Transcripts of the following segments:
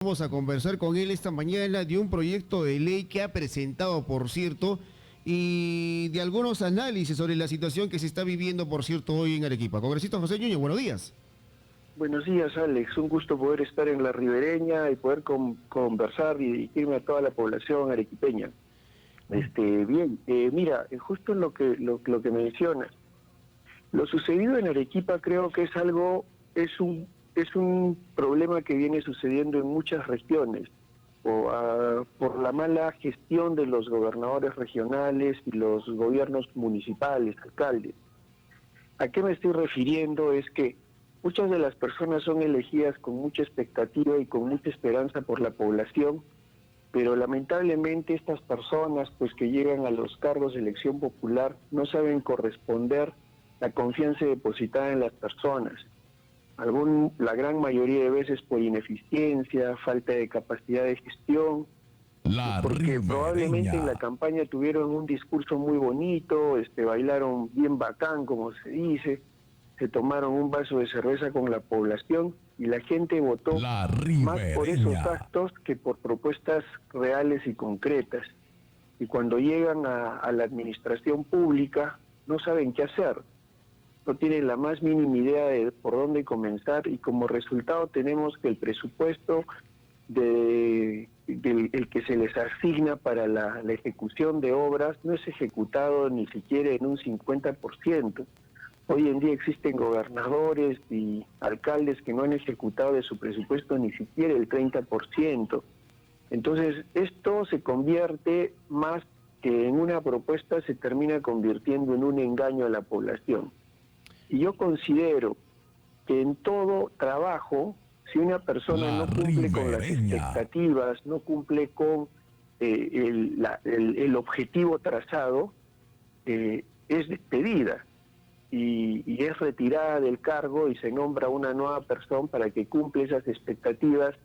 Vamos a conversar con él esta mañana de un proyecto de ley que ha presentado, por cierto, y de algunos análisis sobre la situación que se está viviendo, por cierto, hoy en Arequipa. Congresista José Ñuño, buenos días. Buenos días, Alex. Un gusto poder estar en la ribereña y poder conversar y dirigirme a toda la población arequipeña. Mira, justo en lo que mencionas, lo sucedido en Arequipa creo que es un problema que viene sucediendo en muchas regiones por la mala gestión de los gobernadores regionales y los gobiernos municipales, alcaldes. ¿A qué me estoy refiriendo? Es que muchas de las personas son elegidas con mucha expectativa y con mucha esperanza por la población, pero lamentablemente estas personas pues que llegan a los cargos de elección popular no saben corresponder la confianza depositada en las personas. La gran mayoría de veces por ineficiencia, falta de capacidad de gestión, porque probablemente en la campaña tuvieron un discurso muy bonito, bailaron bien bacán, como se dice, se tomaron un vaso de cerveza con la población y la gente votó más por esos actos que por propuestas reales y concretas. Y cuando llegan a la administración pública no saben qué hacer, no tienen la más mínima idea de por dónde comenzar y como resultado tenemos que el presupuesto el que se les asigna para la ejecución de obras no es ejecutado ni siquiera en un 50%. Hoy en día existen gobernadores y alcaldes que no han ejecutado de su presupuesto ni siquiera el 30%. Entonces, esto se convierte más que en una propuesta, se termina convirtiendo en un engaño a la población. Y yo considero que en todo trabajo, si una persona no cumple con las expectativas, no cumple con el objetivo trazado, es despedida y es retirada del cargo y se nombra una nueva persona para que cumpla esas expectativas,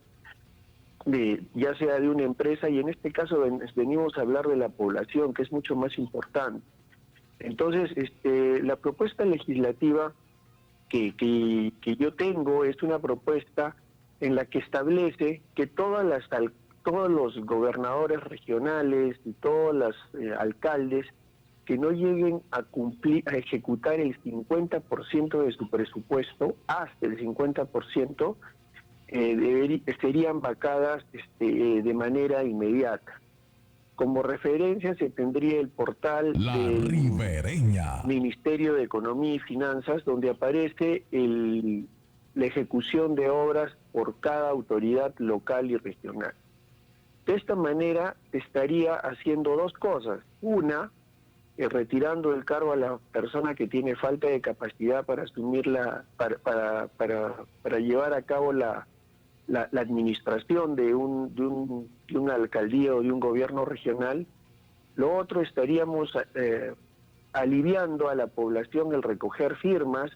ya sea de una empresa, y en este caso venimos a hablar de la población, que es mucho más importante. Entonces, la propuesta legislativa que yo tengo es una propuesta en la que establece que todos los gobernadores regionales y todos los alcaldes que no lleguen a ejecutar el 50% de su presupuesto, hasta el 50%, serían vacadas de manera inmediata. Como referencia se tendría el portal del Ministerio de Economía y Finanzas, donde aparece la ejecución de obras por cada autoridad local y regional. De esta manera estaría haciendo dos cosas. Una, retirando del cargo a la persona que tiene falta de capacidad para asumir para llevar a cabo la administración de una alcaldía o de un gobierno regional. Lo otro, estaríamos aliviando a la población el recoger firmas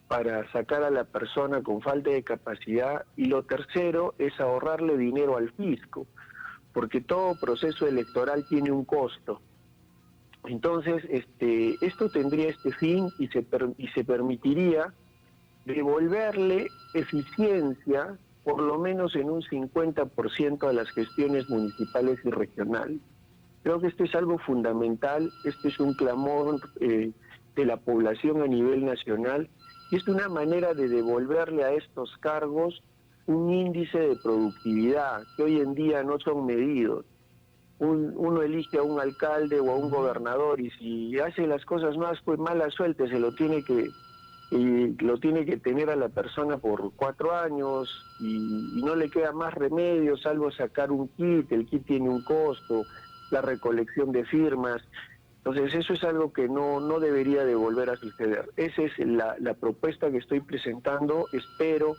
para sacar a la persona con falta de capacidad, y lo tercero es ahorrarle dinero al fisco, porque todo proceso electoral tiene un costo. Entonces, esto tendría este fin y se permitiría devolverle eficiencia por lo menos en un 50% a las gestiones municipales y regionales. Creo que esto es algo fundamental, este es un clamor de la población a nivel nacional, y es una manera de devolverle a estos cargos un índice de productividad que hoy en día no son medidos. Uno elige a un alcalde o a un gobernador y si hace las cosas más, pues mala suerte, lo tiene que tener a la persona por 4 años y no le queda más remedio salvo sacar un kit. El kit tiene un costo, la recolección de firmas. Entonces eso es algo que no debería de volver a suceder. Esa es la propuesta que estoy presentando. Espero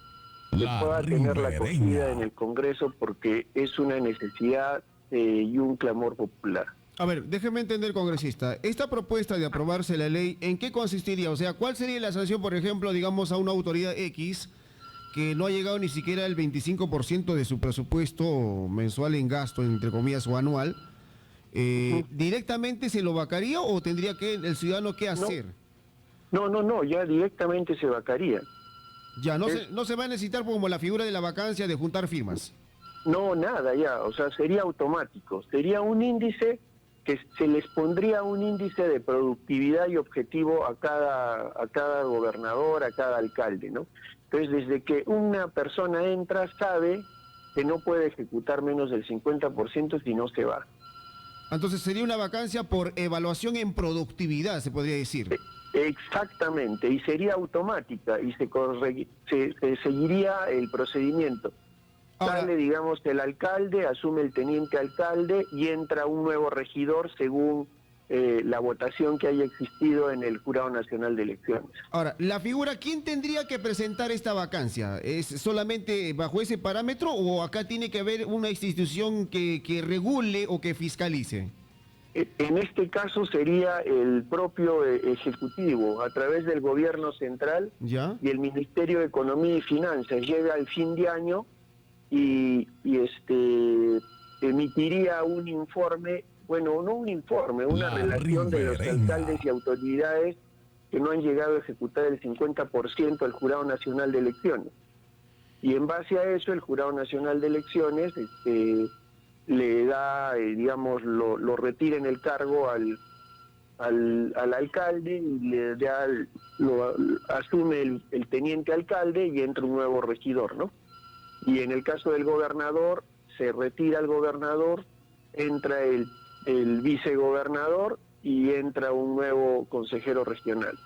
que pueda tener la acogida en el Congreso porque es una necesidad y un clamor popular. A ver, déjeme entender, congresista, esta propuesta de aprobarse la ley, ¿en qué consistiría? O sea, ¿cuál sería la sanción, por ejemplo, digamos, a una autoridad X que no ha llegado ni siquiera al 25% de su presupuesto mensual en gasto, entre comillas, o anual? ¿Directamente se lo vacaría o tendría que el ciudadano qué hacer? No, ya directamente se vacaría. Ya, no se va a necesitar como la figura de la vacancia de juntar firmas. No, nada ya, o sea, sería automático. Sería un índice que se les pondría un índice de productividad y objetivo a cada gobernador, a cada alcalde, ¿no? Entonces, desde que una persona entra, sabe que no puede ejecutar menos del 50% si no se va. Entonces sería una vacancia por evaluación en productividad, se podría decir. Exactamente, y sería automática y se seguiría el procedimiento. Ahora, Sale, digamos, el alcalde, asume el teniente alcalde y entra un nuevo regidor según la votación que haya existido en el Jurado Nacional de Elecciones. ahora, la figura, ¿quién tendría que presentar esta vacancia? ¿Es solamente bajo ese parámetro o acá tiene que haber una institución que regule o que fiscalice? En este caso sería el propio Ejecutivo, a través del Gobierno Central ¿Ya? y el Ministerio de Economía y Finanzas. Llega el fin de año y emitiría un informe, bueno, no un informe, una La relación de los alcaldes Ribereña. y autoridades que no han llegado a ejecutar el 50% al Jurado Nacional de Elecciones. Y en base a eso, el Jurado Nacional de Elecciones le da, digamos, lo retira en el cargo al alcalde y le da, asume el teniente alcalde y entra un nuevo regidor, ¿no? Y en el caso del gobernador, se retira el gobernador, entra el vicegobernador y entra un nuevo consejero regional.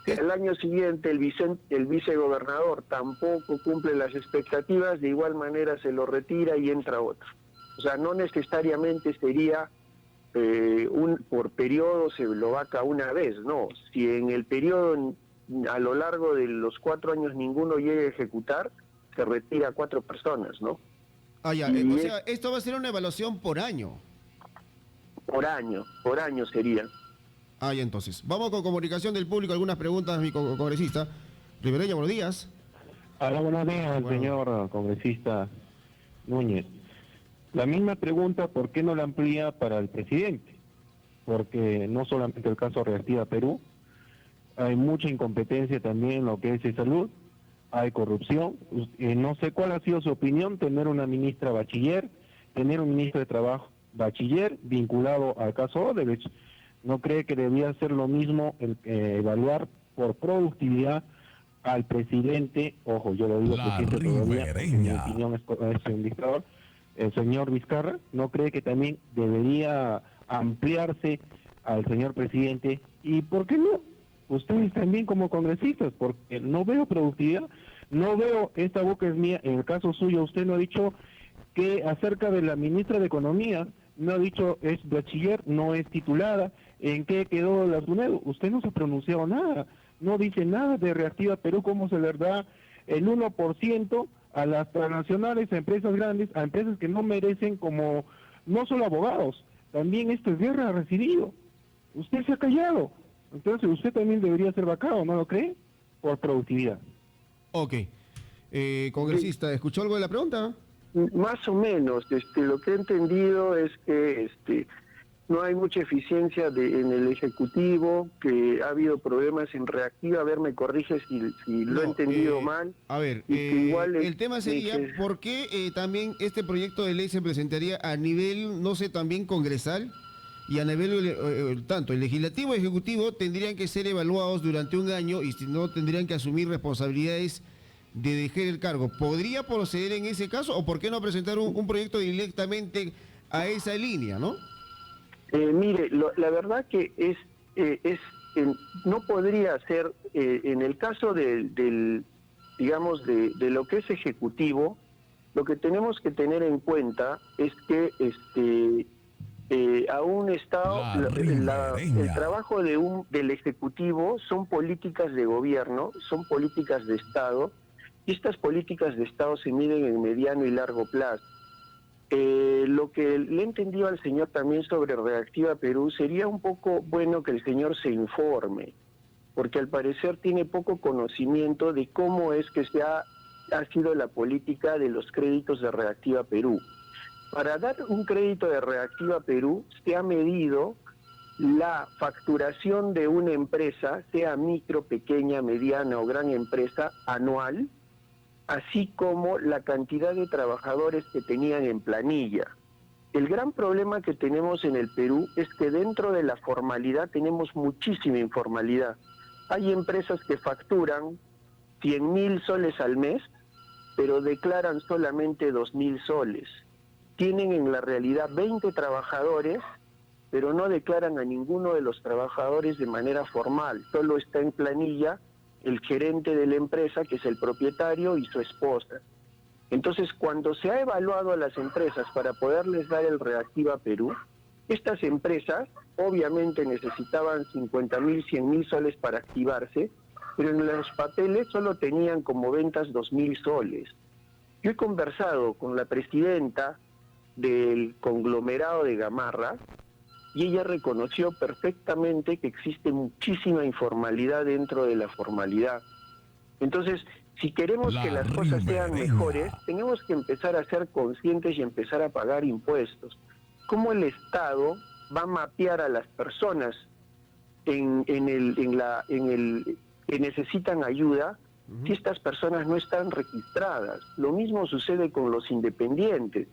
El año siguiente el vicegobernador tampoco cumple las expectativas, de igual manera se lo retira y entra otro. O sea, no necesariamente sería por periodo se lo vaca una vez, no. Si en el periodo, a lo largo de los 4 años ninguno llega a ejecutar, se retira a 4 personas, ¿no? Ah, ya. Y O sea, esto va a ser una evaluación por año. por año sería. Ah, ya entonces. Vamos con comunicación del público. Algunas preguntas, mi congresista. Ribereña, buenos días. Hola, buenos días, Bueno. señor congresista Núñez. La misma pregunta, ¿por qué no la amplía para el presidente? Porque no solamente el caso Reactiva Perú, hay mucha incompetencia también en lo que es de salud, hay corrupción. No sé cuál ha sido su opinión, tener una ministra bachiller, tener un ministro de Trabajo bachiller vinculado al caso Odebrecht. ¿No cree que debía ser lo mismo evaluar por productividad al presidente? Ojo, yo lo digo La presidente todavía, porque mi Ribereña. opinión es un dictador. El señor Vizcarra, ¿no cree que también debería ampliarse al señor presidente? ¿Y por qué no? Ustedes también como congresistas, porque no veo productividad, no veo, esta boca es mía, en el caso suyo usted no ha dicho que acerca de la ministra de Economía, no ha dicho es bachiller, no es titulada, ¿en qué quedó la SUNEDU? Usted no se ha pronunciado nada, no dice nada de Reactiva Perú, cómo se le da el 1% a las transnacionales, a empresas grandes, a empresas que no merecen como, no solo abogados, también esto es guerra ha recibido. Usted se ha callado, entonces usted también debería ser vacado, ¿no lo cree? Por productividad. Ok. Congresista, ¿escuchó algo de la pregunta? Más o menos, lo que he entendido es que no hay mucha eficiencia en el Ejecutivo, que ha habido problemas en Reactiva. A ver, me corrige si lo he No, entendido mal. A ver, Y que igual el tema sería dice- por qué también este proyecto de ley se presentaría a nivel, no sé, también congresal y a nivel, tanto el legislativo y ejecutivo tendrían que ser evaluados durante un año y si no tendrían que asumir responsabilidades de dejar el cargo. ¿Podría proceder en ese caso o por qué no presentar un proyecto directamente a esa línea, no? Mire, la verdad que no podría ser, en el caso digamos, de lo que es ejecutivo, lo que tenemos que tener en cuenta es que a un Estado, La el Ribereña. trabajo del Ejecutivo son políticas de gobierno, son políticas de Estado, y estas políticas de Estado se miden en mediano y largo plazo. Lo que le he entendido al señor también sobre Reactiva Perú, sería un poco bueno que el señor se informe, porque al parecer tiene poco conocimiento de cómo es que ha sido la política de los créditos de Reactiva Perú. Para dar un crédito de Reactiva Perú se ha medido la facturación de una empresa, sea micro, pequeña, mediana o gran empresa, anual, así como la cantidad de trabajadores que tenían en planilla. El gran problema que tenemos en el Perú es que dentro de la formalidad tenemos muchísima informalidad. Hay empresas que facturan 100.000 soles al mes, pero declaran solamente 2.000 soles. Tienen en la realidad 20 trabajadores, pero no declaran a ninguno de los trabajadores de manera formal. Solo está en planilla el gerente de la empresa, que es el propietario, y su esposa. Entonces, cuando se ha evaluado a las empresas para poderles dar el Reactiva Perú, estas empresas obviamente necesitaban 50.000, 100.000 soles para activarse, pero en los papeles solo tenían como ventas 2.000 soles. Yo he conversado con la presidenta del conglomerado de Gamarra y ella reconoció perfectamente que existe muchísima informalidad dentro de la formalidad. Entonces, si queremos que las cosas sean mejores, tenemos que empezar a ser conscientes y empezar a pagar impuestos. ¿Cómo el Estado va a mapear a las personas que necesitan ayuda si estas personas no están registradas? Lo mismo sucede con los independientes.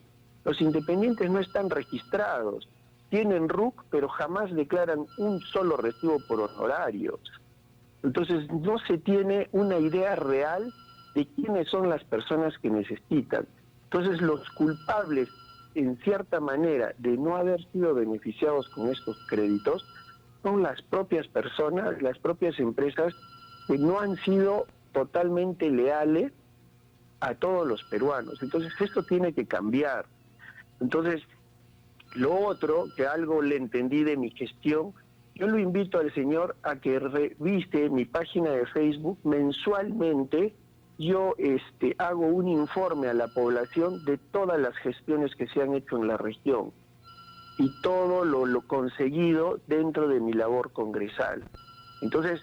Los independientes no están registrados. Tienen RUC, pero jamás declaran un solo recibo por honorarios. Entonces no se tiene una idea real de quiénes son las personas que necesitan. Entonces los culpables, en cierta manera, de no haber sido beneficiados con estos créditos, son las propias personas, las propias empresas que no han sido totalmente leales a todos los peruanos. Entonces esto tiene que cambiar. Entonces, lo otro, que algo le entendí de mi gestión, yo lo invito al señor a que revise mi página de Facebook. Mensualmente yo hago un informe a la población de todas las gestiones que se han hecho en la región y todo lo conseguido dentro de mi labor congresal. Entonces,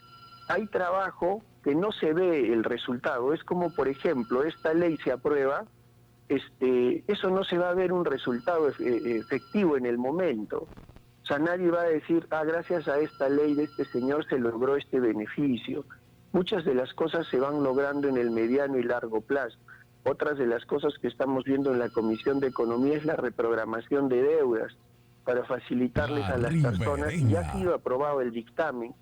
hay trabajo que no se ve el resultado. Es como, por ejemplo, esta ley se aprueba, eso no se va a ver un resultado efectivo en el momento. O sea, nadie va a decir, gracias a esta ley de este señor se logró este beneficio. Muchas de las cosas se van logrando en el mediano y largo plazo. Otras de las cosas que estamos viendo en la Comisión de Economía es la reprogramación de deudas para facilitarles a las personas, y ya ha sido aprobado el dictamen,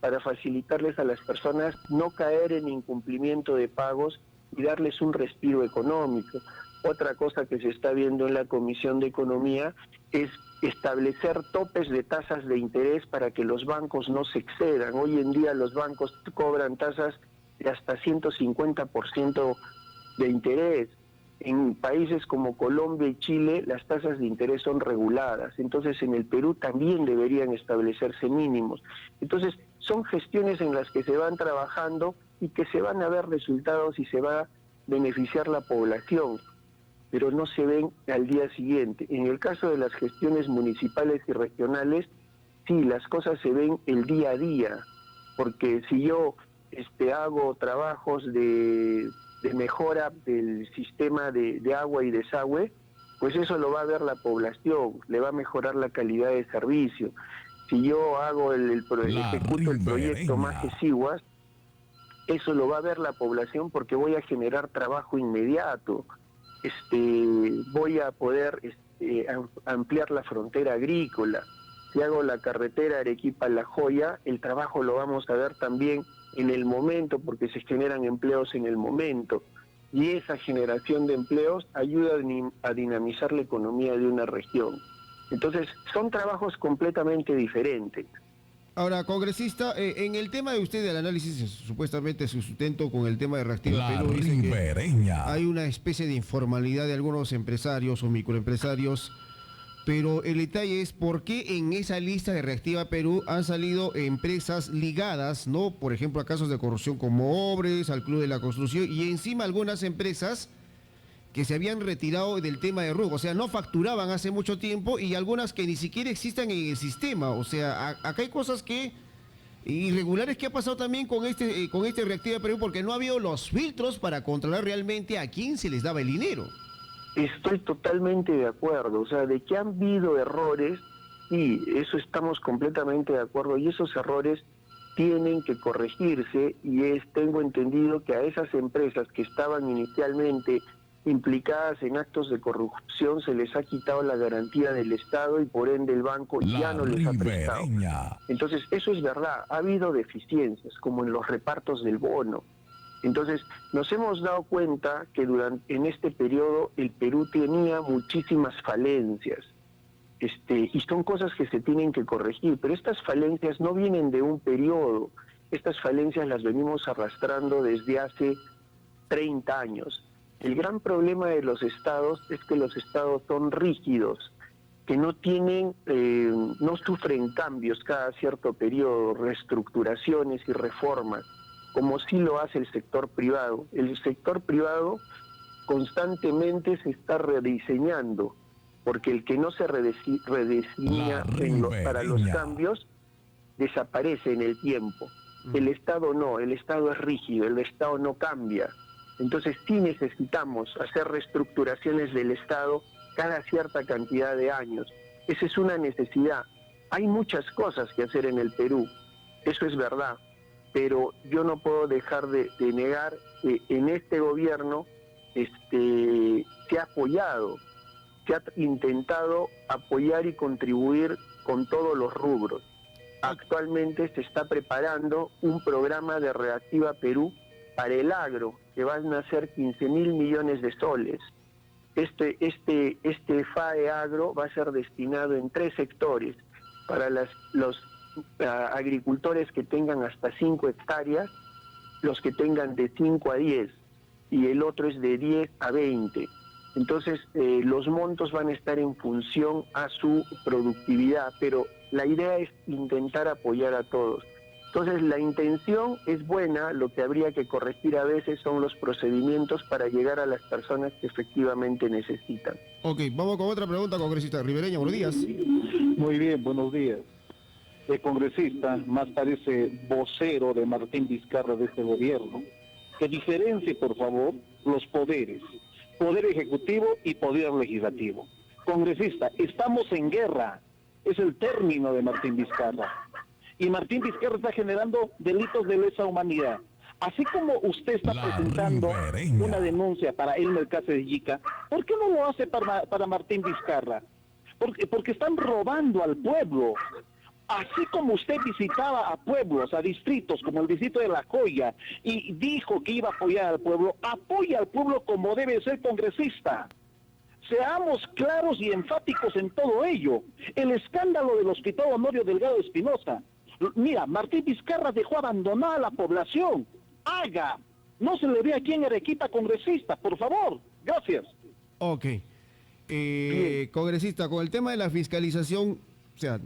para facilitarles a las personas no caer en incumplimiento de pagos y darles un respiro económico. Otra cosa que se está viendo en la Comisión de Economía es establecer topes de tasas de interés para que los bancos no se excedan. Hoy en día los bancos cobran tasas de hasta 150% de interés. En países como Colombia y Chile las tasas de interés son reguladas. Entonces en el Perú también deberían establecerse mínimos. Entonces son gestiones en las que se van trabajando y que se van a ver resultados y se va a beneficiar la población, pero no se ven al día siguiente. En el caso de las gestiones municipales y regionales, sí, las cosas se ven el día a día, porque si yo hago trabajos de mejora del sistema de agua y desagüe, pues eso lo va a ver la población, le va a mejorar la calidad de servicio. Si yo hago ejecuto el proyecto Majes Iguas, eso lo va a ver la población porque voy a generar trabajo inmediato. Voy a poder ampliar la frontera agrícola. Si hago la carretera Arequipa-La Joya, el trabajo lo vamos a ver también en el momento, porque se generan empleos en el momento. Y esa generación de empleos ayuda a dinamizar la economía de una región. Entonces, son trabajos completamente diferentes. Ahora, congresista, en el tema de usted del análisis, supuestamente su sustento con el tema de Reactiva Perú, dice que hay una especie de informalidad de algunos empresarios o microempresarios, pero el detalle es por qué en esa lista de Reactiva Perú han salido empresas ligadas, ¿no? Por ejemplo, a casos de corrupción como Obres, al Club de la Construcción, y encima algunas empresas que se habían retirado del tema de RUC, o sea, no facturaban hace mucho tiempo, y algunas que ni siquiera existen en el sistema. O sea, acá hay cosas irregulares que ha pasado también con este Reactiva Perú, porque no ha habido los filtros para controlar realmente a quién se les daba el dinero. Estoy totalmente de acuerdo, o sea, de que han habido errores, y eso estamos completamente de acuerdo, y esos errores tienen que corregirse y tengo entendido que a esas empresas que estaban inicialmente implicadas en actos de corrupción se les ha quitado la garantía del Estado y por ende el banco ya no les ha prestado. Entonces, eso es verdad, ha habido deficiencias, como en los repartos del bono. Entonces, nos hemos dado cuenta que en este periodo el Perú tenía muchísimas falencias, y son cosas que se tienen que corregir, pero estas falencias no vienen de un periodo, estas falencias las venimos arrastrando desde hace 30 años. El gran problema de los estados es que los estados son rígidos, que no sufren cambios cada cierto periodo, reestructuraciones y reformas, como sí lo hace el sector privado. El sector privado constantemente se está rediseñando, porque el que no se rediseña para los cambios desaparece en el tiempo. El Estado no, el Estado es rígido, el Estado no cambia. Entonces sí necesitamos hacer reestructuraciones del Estado cada cierta cantidad de años. Esa es una necesidad. Hay muchas cosas que hacer en el Perú, eso es verdad, pero yo no puedo dejar de negar que en este gobierno se ha apoyado, se ha intentado apoyar y contribuir con todos los rubros. Actualmente se está preparando un programa de Reactiva Perú para el agro, que van a ser 15.000 millones de soles. Este FAE Agro va a ser destinado en 3 sectores, para los agricultores que tengan hasta 5 hectáreas, los que tengan de 5 a 10, y el otro es de 10 a 20. Entonces, los montos van a estar en función a su productividad, pero la idea es intentar apoyar a todos. Entonces, la intención es buena, lo que habría que corregir a veces son los procedimientos para llegar a las personas que efectivamente necesitan. Ok, vamos con otra pregunta, congresista Rivereña, buenos días. Muy bien, buenos días. El congresista, más parece vocero de Martín Vizcarra de este gobierno, que diferencie, por favor, los poderes, poder ejecutivo y poder legislativo. Congresista, estamos en guerra, es el término de Martín Vizcarra. Y Martín Vizcarra está generando delitos de lesa humanidad. Así como usted está presentando una denuncia para Elmer Cáceres Yica, ¿por qué no lo hace para Martín Vizcarra? Porque están robando al pueblo. Así como usted visitaba a pueblos, a distritos como el distrito de La Joya y dijo que iba a apoyar al pueblo, apoya al pueblo como debe ser congresista. Seamos claros y enfáticos en todo ello. El escándalo del Hospital Honorio Delgado Espinosa. Mira, Martín Vizcarra dejó abandonada a la población. Haga. No se le ve aquí en Arequipa congresista, por favor. Gracias. Ok. Congresista, con el tema de la fiscalización, o sea,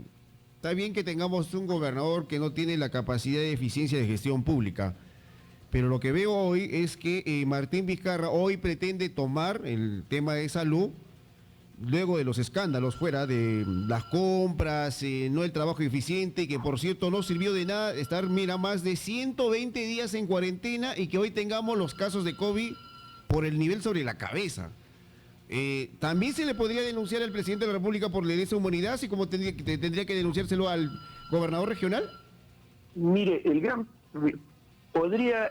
está bien que tengamos un gobernador que no tiene la capacidad de eficiencia de gestión pública, pero lo que veo hoy es que Martín Vizcarra hoy pretende tomar el tema de salud, luego de los escándalos fuera de las compras, no el trabajo eficiente, que por cierto no sirvió de nada estar, mira, más de 120 días en cuarentena y que hoy tengamos los casos de COVID por el nivel sobre la cabeza. También se le podría denunciar al presidente de la República por lesa humanidad, así como tendría que denunciárselo al gobernador regional. Mire, podría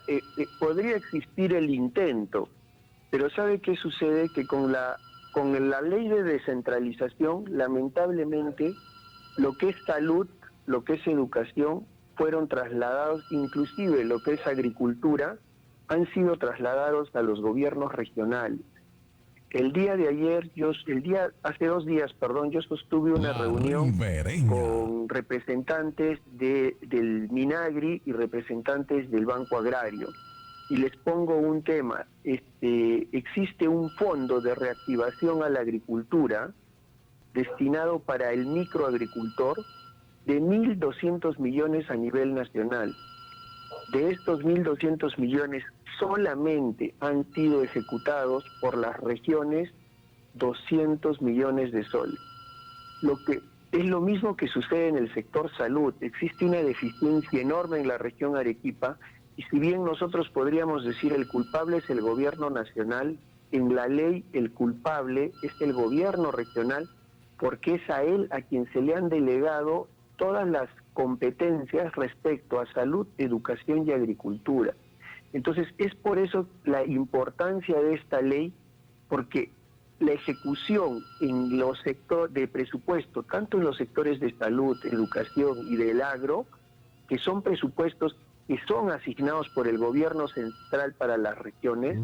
existir el intento, pero ¿sabe qué sucede? Que con la ley de descentralización, lamentablemente, lo que es salud, lo que es educación, fueron trasladados, inclusive lo que es agricultura, han sido trasladados a los gobiernos regionales. Hace 2 días, yo sostuve una reunión con representantes del Minagri y representantes del Banco Agrario. Y les pongo un tema, existe un fondo de reactivación a la agricultura destinado para el microagricultor de 1.200 millones a nivel nacional. De estos 1.200 millones solamente han sido ejecutados por las regiones 200 millones de soles. Lo que es lo mismo que sucede en el sector salud. Existe una deficiencia enorme en la región Arequipa. Y si bien nosotros podríamos decir el culpable es el gobierno nacional, en la ley el culpable es el gobierno regional, porque es a él a quien se le han delegado todas las competencias respecto a salud, educación y agricultura. Entonces, es por eso la importancia de esta ley, porque la ejecución en los sectores de presupuesto, tanto en los sectores de salud, educación y del agro, que son presupuestos que son asignados por el gobierno central para las regiones,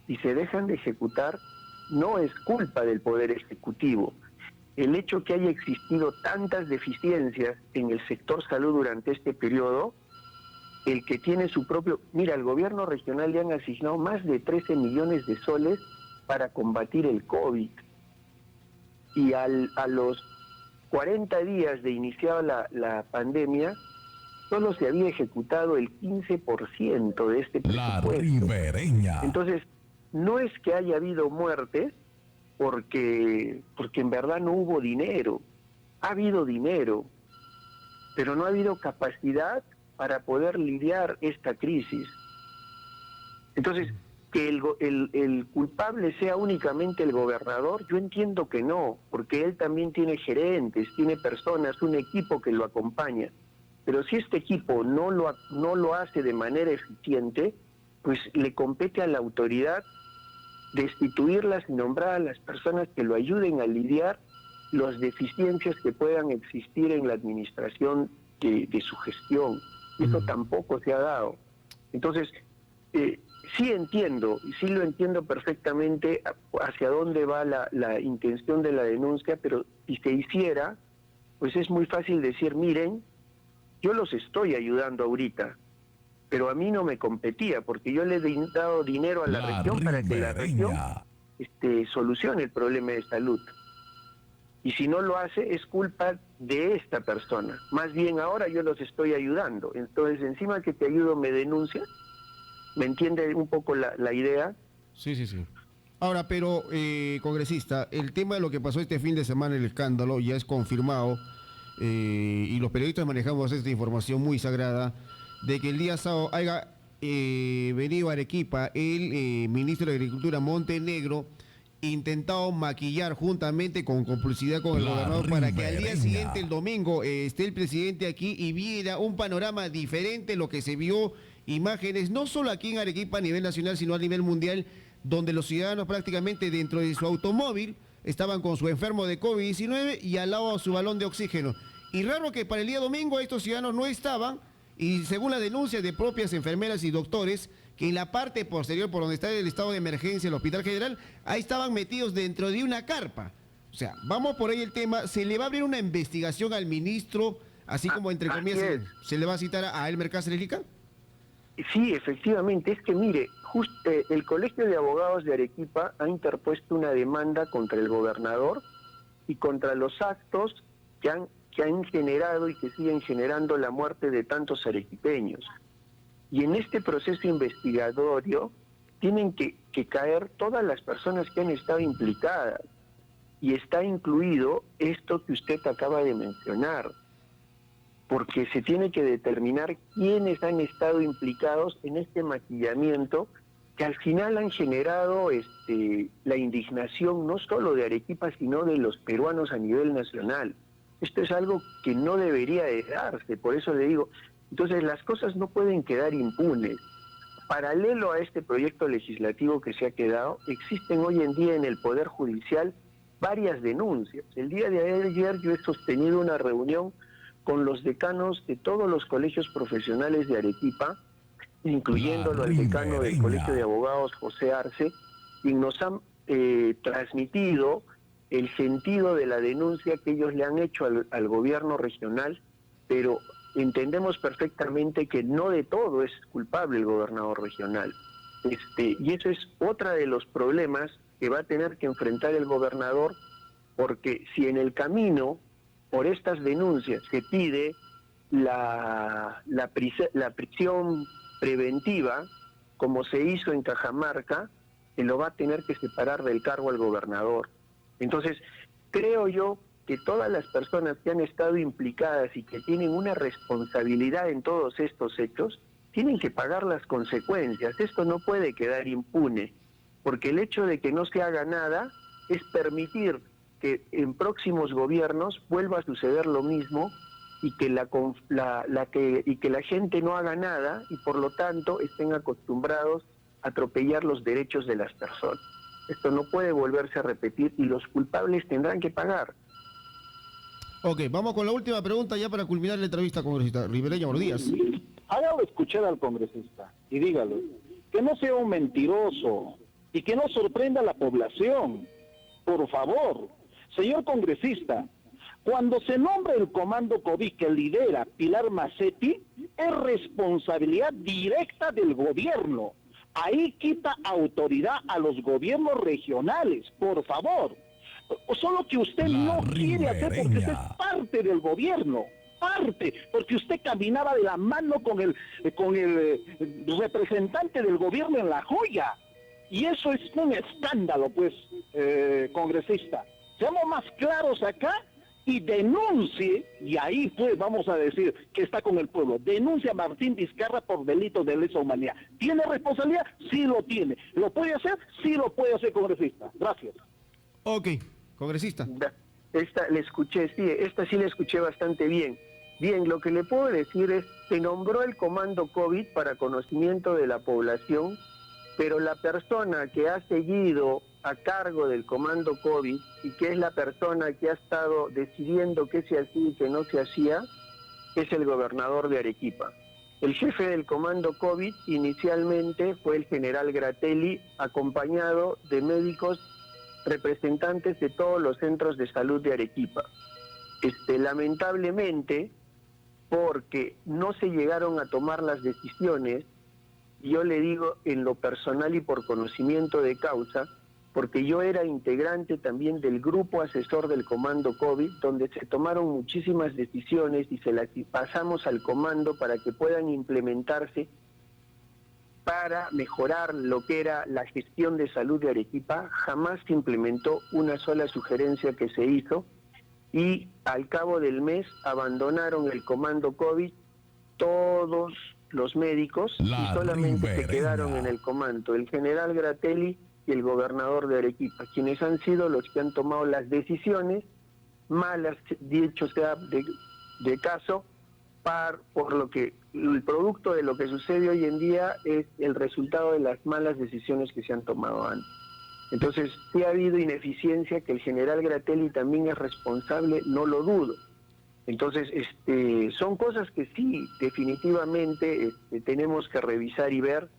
y se dejan de ejecutar, no es culpa del Poder Ejecutivo. El hecho que haya existido tantas deficiencias en el sector salud durante este periodo, el que tiene su propio... Mira, al gobierno regional le han asignado más de 13 millones de soles para combatir el COVID. Y a los 40 días de iniciada la pandemia, solo se había ejecutado el 15% de este presupuesto. La ribereña. Entonces, no es que haya habido muertes porque en verdad no hubo dinero. Ha habido dinero, pero no ha habido capacidad para poder lidiar esta crisis. Entonces, que el culpable sea únicamente el gobernador, yo entiendo que no, porque él también tiene gerentes, tiene personas, un equipo que lo acompaña. Pero si este equipo no lo hace de manera eficiente, pues le compete a la autoridad destituirlas y nombrar a las personas que lo ayuden a lidiar las deficiencias que puedan existir en la administración de su gestión. Eso tampoco se ha dado. Entonces, sí entiendo, y sí lo entiendo perfectamente hacia dónde va la intención de la denuncia, pero si se hiciera, pues es muy fácil decir, miren, yo los estoy ayudando ahorita, pero a mí no me competía, porque yo le he dado dinero a la región para que la región solucione el problema de salud. Y si no lo hace, es culpa de esta persona. Más bien ahora yo los estoy ayudando. Entonces, encima que te ayudo, me denuncias. ¿Me entiende un poco la idea? Sí. Ahora, pero, congresista, el tema de lo que pasó este fin de semana, el escándalo, ya es confirmado, y los periodistas manejamos esta información muy sagrada, de que el día sábado haya venido a Arequipa el ministro de Agricultura Montenegro, intentado maquillar juntamente con complicidad con el gobernador para que al día siguiente, el domingo, esté el presidente aquí y viera un panorama diferente, lo que se vio, imágenes, no solo aquí en Arequipa a nivel nacional, sino a nivel mundial, donde los ciudadanos prácticamente dentro de su automóvil estaban con su enfermo de COVID-19 y al lado su balón de oxígeno. Y raro que para el día domingo estos ciudadanos no estaban, y según la denuncia de propias enfermeras y doctores, que en la parte posterior, por donde está el estado de emergencia, el Hospital General, ahí estaban metidos dentro de una carpa. O sea, vamos por ahí el tema, se le va a abrir una investigación al ministro, así como entre comillas se le va a citar a Elmer Cáceres Lica. Sí, efectivamente, es que mire, el Colegio de Abogados de Arequipa ha interpuesto una demanda contra el gobernador y contra los actos que han generado y que siguen generando la muerte de tantos arequipeños. Y en este proceso investigatorio tienen que caer todas las personas que han estado implicadas. Y está incluido esto que usted acaba de mencionar, porque se tiene que determinar quiénes han estado implicados en este maquillamiento que al final han generado la indignación no solo de Arequipa, sino de los peruanos a nivel nacional. Esto es algo que no debería de darse, por eso le digo, entonces las cosas no pueden quedar impunes. Paralelo a este proyecto legislativo que se ha quedado, existen hoy en día en el Poder Judicial varias denuncias. El día de ayer yo he sostenido una reunión con los decanos de todos los colegios profesionales de Arequipa, incluyéndolo al decano del Colegio de Abogados, José Arce, y nos han transmitido el sentido de la denuncia que ellos le han hecho al gobierno regional, pero entendemos perfectamente que no de todo es culpable el gobernador regional. Y eso es otra de los problemas que va a tener que enfrentar el gobernador, porque si en el camino, por estas denuncias, se pide la prisión preventiva, como se hizo en Cajamarca, se lo va a tener que separar del cargo al gobernador. Entonces, creo yo que todas las personas que han estado implicadas y que tienen una responsabilidad en todos estos hechos, tienen que pagar las consecuencias. Esto no puede quedar impune, porque el hecho de que no se haga nada es permitir que en próximos gobiernos vuelva a suceder lo mismo y que y que la gente no haga nada y por lo tanto estén acostumbrados a atropellar los derechos de las personas. Esto no puede volverse a repetir y los culpables tendrán que pagar. Ok, vamos con la última pregunta ya para culminar la entrevista, congresista. Rivereño, buenos días. Hágalo escuchar al congresista y dígalo, que no sea un mentiroso y que no sorprenda a la población. Por favor, señor congresista, cuando se nombra el comando COVID que lidera Pilar Macetti, es responsabilidad directa del gobierno. Ahí quita autoridad a los gobiernos regionales, por favor. Solo que usted no quiere hacer porque usted es parte del gobierno, porque usted caminaba de la mano con el representante del gobierno en La Joya. Y eso es un escándalo, pues, congresista. Seamos más claros acá y denuncie, y ahí pues vamos a decir que está con el pueblo, denuncia a Martín Vizcarra por delitos de lesa humanidad. ¿Tiene responsabilidad? Sí lo tiene. ¿Lo puede hacer? Sí lo puede hacer, congresista. Gracias. Ok, congresista. Esta sí la escuché bastante bien. Bien, lo que le puedo decir es, se nombró el comando COVID para conocimiento de la población, pero la persona que ha seguido a cargo del comando COVID y que es la persona que ha estado decidiendo qué se hacía y qué no se hacía, es el gobernador de Arequipa. El jefe del comando COVID inicialmente fue el general Gratelli, acompañado de médicos representantes de todos los centros de salud de Arequipa. Lamentablemente, porque no se llegaron a tomar las decisiones, yo le digo en lo personal y por conocimiento de causa, porque yo era integrante también del grupo asesor del comando COVID, donde se tomaron muchísimas decisiones y se las pasamos al comando para que puedan implementarse para mejorar lo que era la gestión de salud de Arequipa. Jamás se implementó una sola sugerencia que se hizo y al cabo del mes abandonaron el comando COVID todos los médicos y solamente se quedaron en el comando el general Gratelli y el gobernador de Arequipa, quienes han sido los que han tomado las decisiones malas, dicho sea de caso, por lo que el producto de lo que sucede hoy en día es el resultado de las malas decisiones que se han tomado antes. Entonces, sí ha habido ineficiencia, que el general Gratelli también es responsable, no lo dudo. Entonces, son cosas que sí, definitivamente tenemos que revisar y ver,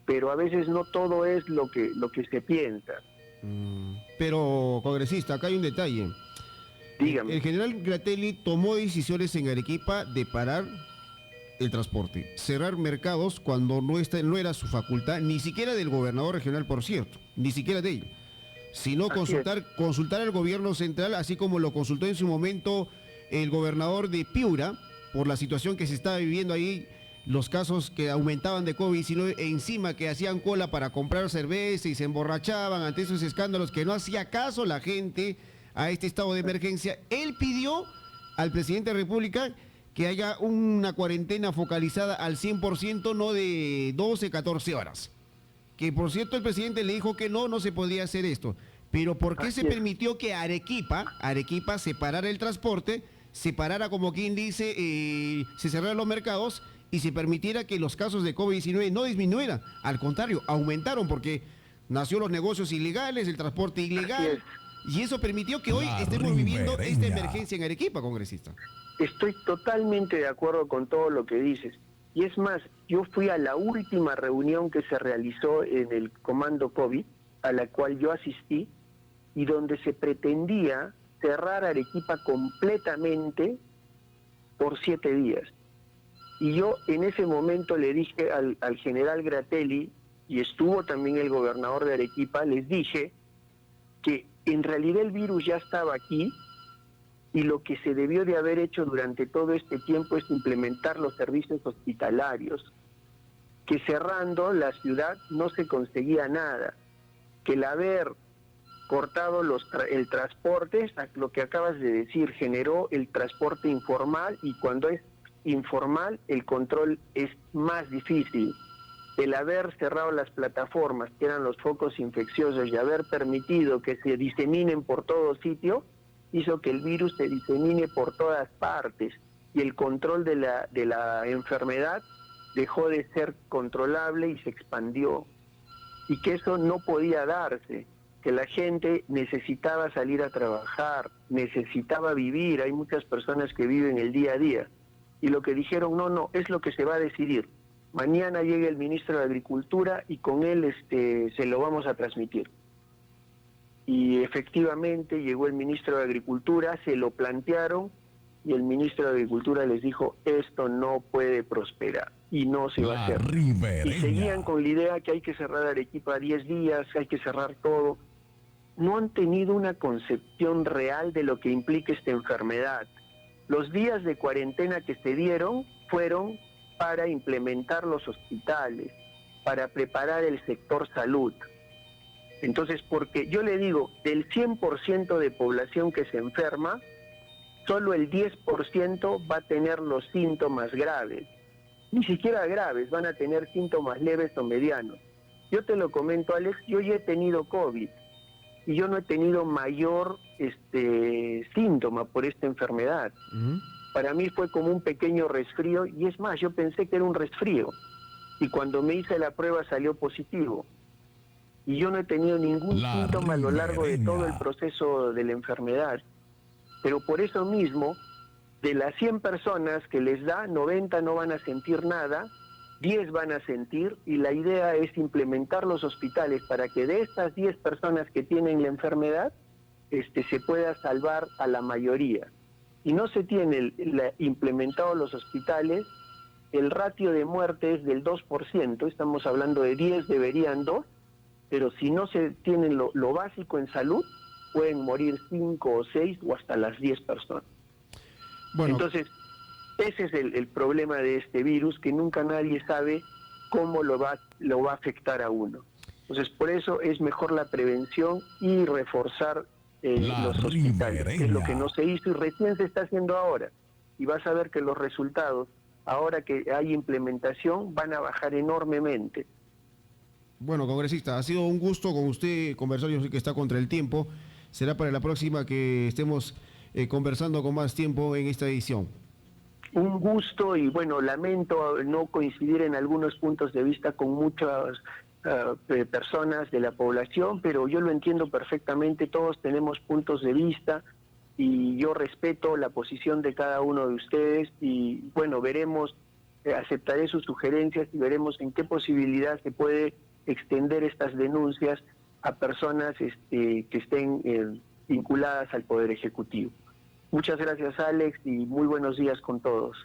pero a veces no todo es lo que se piensa. Pero, congresista, acá hay un detalle. Dígame. El general Gratelli tomó decisiones en Arequipa de parar el transporte, cerrar mercados cuando no era su facultad, ni siquiera del gobernador regional, por cierto, ni siquiera de él, sino consultar al gobierno central, así como lo consultó en su momento el gobernador de Piura, por la situación que se estaba viviendo ahí, los casos que aumentaban de COVID-19, e encima que hacían cola para comprar cerveza y se emborrachaban ante esos escándalos que no hacía caso la gente a este estado de emergencia. Él pidió al presidente de la República que haya una cuarentena focalizada al 100%, no de 12, 14 horas. Que por cierto el presidente le dijo que no se podía hacer esto. Pero ¿por qué se permitió que Arequipa separara el transporte, separara, como quien dice, se cerraran los mercados y se permitiera que los casos de COVID-19 no disminuyeran? Al contrario, aumentaron porque nació los negocios ilegales, el transporte ilegal. Y eso permitió que hoy estemos viviendo esta emergencia en Arequipa, congresista. Estoy totalmente de acuerdo con todo lo que dices. Y es más, yo fui a la última reunión que se realizó en el comando COVID, a la cual yo asistí, y donde se pretendía cerrar Arequipa completamente por 7 días. Y yo en ese momento le dije al general Gratelli, y estuvo también el gobernador de Arequipa, les dije que en realidad el virus ya estaba aquí y lo que se debió de haber hecho durante todo este tiempo es implementar los servicios hospitalarios, que cerrando la ciudad no se conseguía nada, que el haber cortado el transporte, lo que acabas de decir, generó el transporte informal, y cuando es informal el control es más difícil. El haber cerrado las plataformas, que eran los focos infecciosos, y haber permitido que se diseminen por todo sitio, hizo que el virus se disemine por todas partes. y el control de la enfermedad dejó de ser controlable y se expandió, y que eso no podía darse, que la gente necesitaba salir a trabajar, necesitaba vivir. Hay muchas personas que viven el día a día, y lo que dijeron, no, es lo que se va a decidir. Mañana llega el ministro de Agricultura y con él se lo vamos a transmitir. Y efectivamente llegó el ministro de Agricultura, se lo plantearon, y el ministro de Agricultura les dijo, esto no puede prosperar y no se va a hacer. Y seguían con la idea que hay que cerrar Arequipa 10 días, hay que cerrar todo. No han tenido una concepción real de lo que implica esta enfermedad. Los días de cuarentena que se dieron fueron para implementar los hospitales, para preparar el sector salud. Entonces, porque yo le digo, del 100% de población que se enferma, solo el 10% va a tener los síntomas graves. Ni siquiera graves, van a tener síntomas leves o medianos. Yo te lo comento, Alex, yo ya he tenido COVID y yo no he tenido mayor síntoma por esta enfermedad. Para mí fue como un pequeño resfrío, y es más, yo pensé que era un resfrío, y cuando me hice la prueba salió positivo. Y yo no he tenido ningún síntoma a lo largo de todo el proceso de la enfermedad. Pero por eso mismo, de las 100 personas que les da, 90 no van a sentir nada, 10 van a sentir, y la idea es implementar los hospitales para que de estas 10 personas que tienen la enfermedad, se pueda salvar a la mayoría. Y no se tiene implementado los hospitales, el ratio de muerte es del 2%, estamos hablando de 10, deberían 2, pero si no se tiene lo básico en salud, pueden morir 5 o 6 o hasta las 10 personas. Bueno. Entonces, ese es el problema de este virus, que nunca nadie sabe cómo lo va a afectar a uno. Entonces, por eso es mejor la prevención y reforzar los hospitales, que es lo que no se hizo y recién se está haciendo ahora. Y vas a ver que los resultados, ahora que hay implementación, van a bajar enormemente. Bueno, congresista, ha sido un gusto con usted conversar. Yo sé que está contra el tiempo. Será para la próxima que estemos conversando con más tiempo en esta edición. Un gusto, y bueno, lamento no coincidir en algunos puntos de vista con muchas personas de la población, pero yo lo entiendo perfectamente. Todos tenemos puntos de vista y yo respeto la posición de cada uno de ustedes, y bueno, veremos, aceptaré sus sugerencias y veremos en qué posibilidad se puede extender estas denuncias a personas que estén vinculadas al Poder Ejecutivo. Muchas gracias, Alex, y muy buenos días con todos.